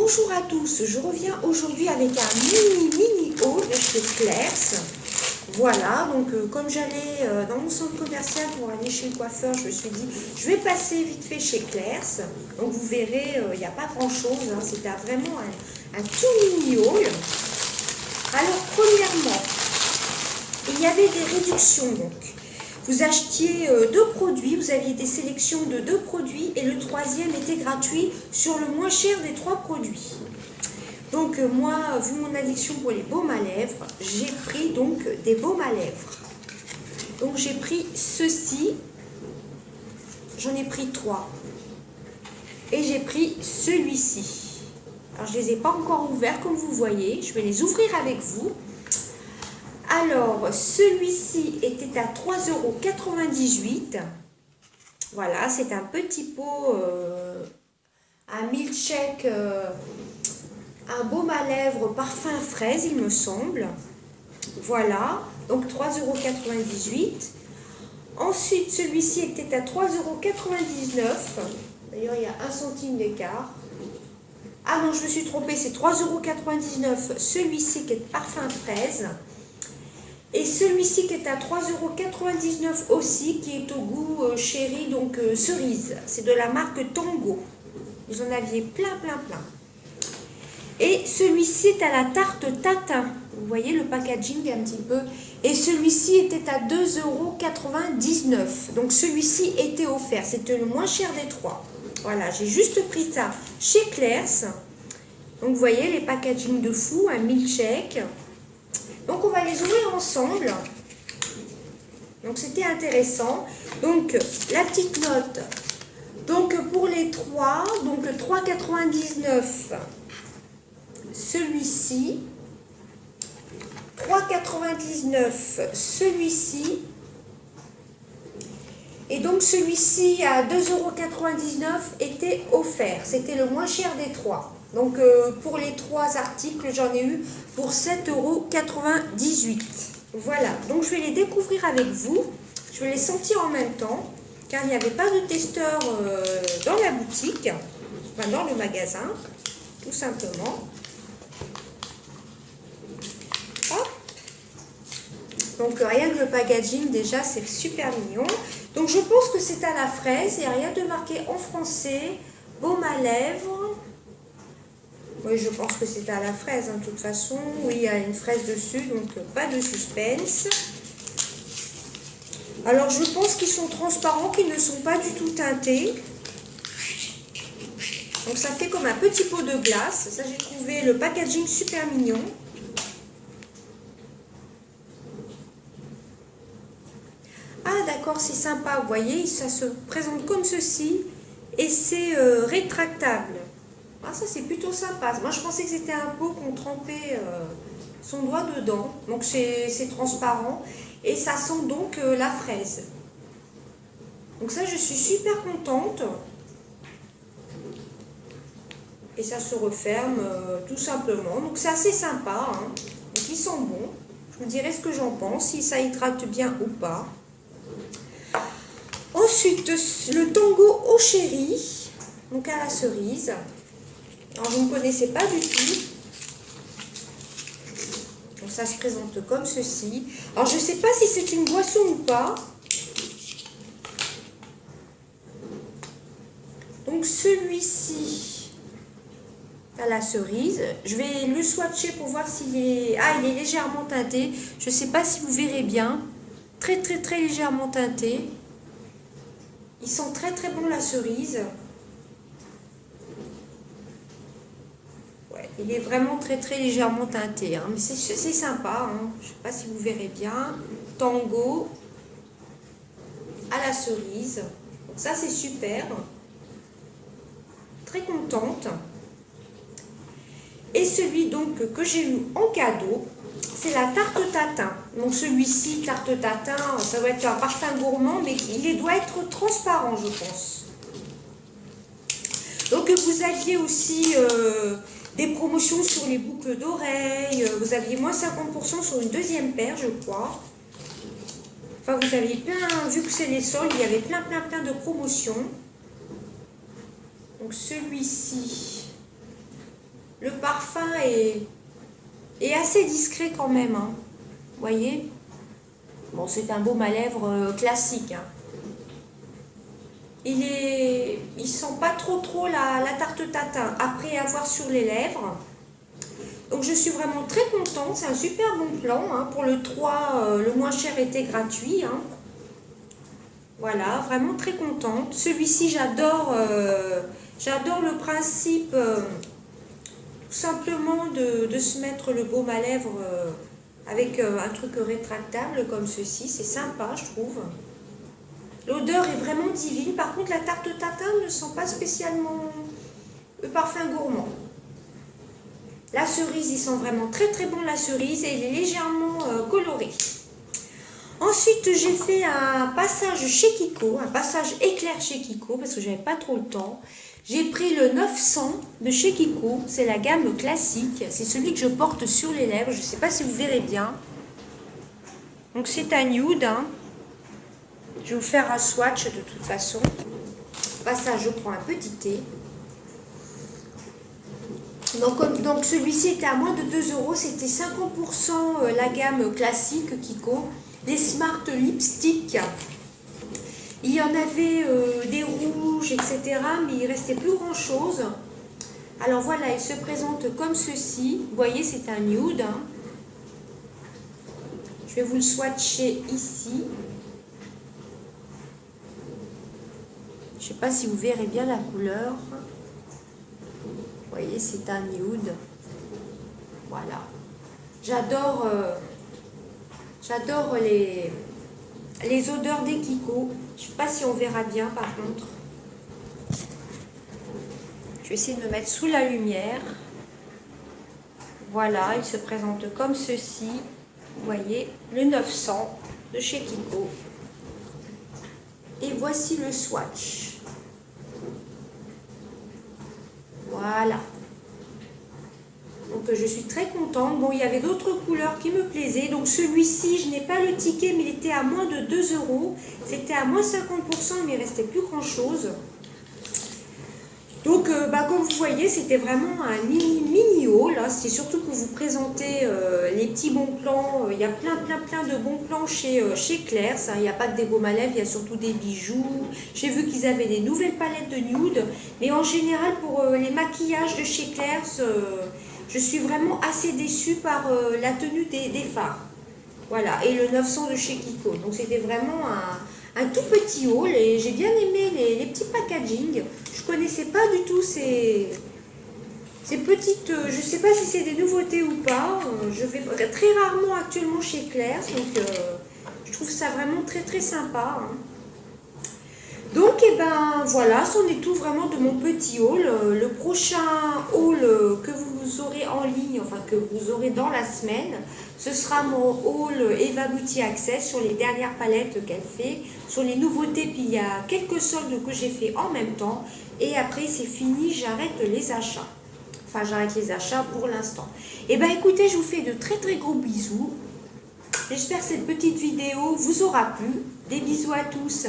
Bonjour à tous, je reviens aujourd'hui avec un mini haul de chez Claire's. Voilà, donc comme j'allais dans mon centre commercial pour aller chez le coiffeur, je me suis dit, je vais passer vite fait chez Claire's. Donc vous verrez, il n'y a pas grand chose, hein, c'était vraiment un tout mini haul. Alors premièrement, il y avait des réductions donc. Vous achetiez deux produits, vous aviez des sélections de deux produits et le troisième était gratuit sur le moins cher des trois produits. Donc moi, vu mon addiction pour les baumes à lèvres, j'ai pris donc des baumes à lèvres. Donc j'ai pris ceci, j'en ai pris 3. Et j'ai pris celui-ci. Alors je ne les ai pas encore ouverts comme vous voyez, je vais les ouvrir avec vous. Alors, celui-ci était à 3,98 €. Voilà, c'est un petit pot, un milkshake, un baume à lèvres parfum fraise, il me semble. Voilà, donc 3,98 €. Ensuite, celui-ci était à 3,99 €. D'ailleurs, il y a 1 centime d'écart. Ah non, je me suis trompée, c'est 3,99 €. Celui-ci qui est parfum fraise. Et celui-ci qui est à 3,99 € aussi, qui est au goût chéri, donc cerise. C'est de la marque Tango. Vous en aviez plein. Et celui-ci est à la tarte tatin. Vous voyez le packaging un petit peu. Et celui-ci était à 2,99 €. Donc celui-ci était offert. C'était le moins cher des trois. Voilà, j'ai juste pris ça chez Claire's. Donc vous voyez les packaging de fou, un milkshake. Donc on va les ouvrir ensemble. Donc c'était intéressant. Donc la petite note. Donc pour les trois, donc 3,99 € celui-ci, 3,99 € celui-ci. Et donc celui-ci à 2,99 € était offert. C'était le moins cher des trois. Donc pour les trois articles, j'en ai eu pour 7,98 €. Voilà, donc je vais les découvrir avec vous. Je vais les sentir en même temps, car il n'y avait pas de testeur dans la boutique, enfin dans le magasin, tout simplement. Hop. Donc rien que le packaging déjà, c'est super mignon. Donc je pense que c'est à la fraise, il n'y a rien de marqué en français, baume à lèvres. Oui, je pense que c'est à la fraise, hein, de toute façon. Oui, il y a une fraise dessus, donc pas de suspense. Alors, je pense qu'ils sont transparents, qu'ils ne sont pas du tout teintés. Donc, ça fait comme un petit pot de glace. Ça, j'ai trouvé le packaging super mignon. Ah, d'accord, c'est sympa. Vous voyez, ça se présente comme ceci. Et c'est rétractable. Ah, ça c'est plutôt sympa. Moi je pensais que c'était un pot qu'on trempait son doigt dedans. Donc c'est transparent. Et ça sent donc la fraise. Donc ça je suis super contente. Et ça se referme tout simplement. Donc c'est assez sympa. Hein. Donc ils sont bons. Je vous dirai ce que j'en pense. Si ça hydrate bien ou pas. Ensuite le Tango au chéri. Donc à la cerise. Alors, vous ne connaissez pas du tout. Donc, ça se présente comme ceci. Alors, je ne sais pas si c'est une boisson ou pas. Donc, celui-ci, à la cerise. Je vais le swatcher pour voir s'il est... Ah, il est légèrement teinté. Je ne sais pas si vous verrez bien. Très légèrement teinté. Il sent très bon la cerise. Il est vraiment très légèrement teinté, hein. Mais c'est sympa, hein. Je ne sais pas si vous verrez bien. Tango à la cerise. Donc ça c'est super. Très contente. Et celui donc que j'ai eu en cadeau, c'est la tarte tatin. Donc celui-ci, tarte tatin, ça doit être un parfum gourmand, mais il doit être transparent, je pense. Donc vous aviez aussi... des promotions sur les boucles d'oreilles, vous aviez moins 50% sur une deuxième paire, je crois. Enfin, vous aviez plein, vu que c'est les soldes, il y avait plein de promotions. Donc celui-ci, le parfum est assez discret quand même, hein. Vous voyez? Bon, c'est un baume à lèvres classique, hein. Il sent pas trop la tarte tatin après avoir sur les lèvres. Donc je suis vraiment très contente, c'est un super bon plan, hein. Pour le 3, le moins cher était gratuit, hein. Voilà, vraiment très contente. Celui-ci, j'adore le principe tout simplement de se mettre le baume à lèvres avec un truc rétractable comme ceci. C'est sympa, je trouve. L'odeur est vraiment divine. Par contre, la tarte tatin ne sent pas spécialement le parfum gourmand. La cerise, il sent vraiment très bon la cerise et il est légèrement coloré. Ensuite, j'ai fait un passage chez Kiko, un passage éclair chez Kiko parce que j'avais pas trop le temps. J'ai pris le 900 de chez Kiko, c'est la gamme classique, c'est celui que je porte sur les lèvres, je ne sais pas si vous verrez bien. Donc c'est un nude, hein. Je vais vous faire un swatch de toute façon. Passage, je prends un petit thé. Donc celui-ci était à moins de 2 €, c'était 50% la gamme classique Kiko. Des Smart Lipstick. Il y en avait des rouges, etc. Mais il ne restait plus grand chose. Alors voilà, il se présente comme ceci. Vous voyez, c'est un nude, hein. Je vais vous le swatcher ici. Je ne sais pas si vous verrez bien la couleur. Vous voyez, c'est un nude. Voilà. J'adore les odeurs des Kiko. Je ne sais pas si on verra bien par contre. Je vais essayer de me mettre sous la lumière. Voilà, il se présente comme ceci. Vous voyez, le 900 de chez Kiko. Et voici le swatch. Voilà. Donc je suis très contente. Bon, il y avait d'autres couleurs qui me plaisaient. Donc celui-ci, je n'ai pas le ticket, mais il était à moins de 2 €. C'était à moins 50%, mais il ne restait plus grand-chose. Donc, comme vous voyez, c'était vraiment un mini haul. C'est surtout pour vous présenter les petits bons plans. Il y a plein de bons plans chez Claire's. Il n'y a pas que des baumes à lèvres, il y a surtout des bijoux. J'ai vu qu'ils avaient des nouvelles palettes de nude. Mais en général, pour les maquillages de chez Claire's, je suis vraiment assez déçue par la tenue des fards. Voilà, et le 900 de chez Kiko. Donc c'était vraiment un tout petit haul et j'ai bien aimé les petits packaging. Je connaissais pas du tout ces petites... je ne sais pas si c'est des nouveautés ou pas. Je vais très rarement actuellement chez Claire's, donc je trouve ça vraiment très sympa, hein. Donc, et ben voilà, c'en est tout vraiment de mon petit haul. Le prochain haul que vous aurez en ligne, enfin que vous aurez dans la semaine, ce sera mon haul Eva Beauty Access sur les dernières palettes qu'elle fait, sur les nouveautés, puis il y a quelques soldes que j'ai fait en même temps. Et après, c'est fini, j'arrête les achats. Enfin, j'arrête les achats pour l'instant. Et ben écoutez, je vous fais de très gros bisous. J'espère que cette petite vidéo vous aura plu. Des bisous à tous.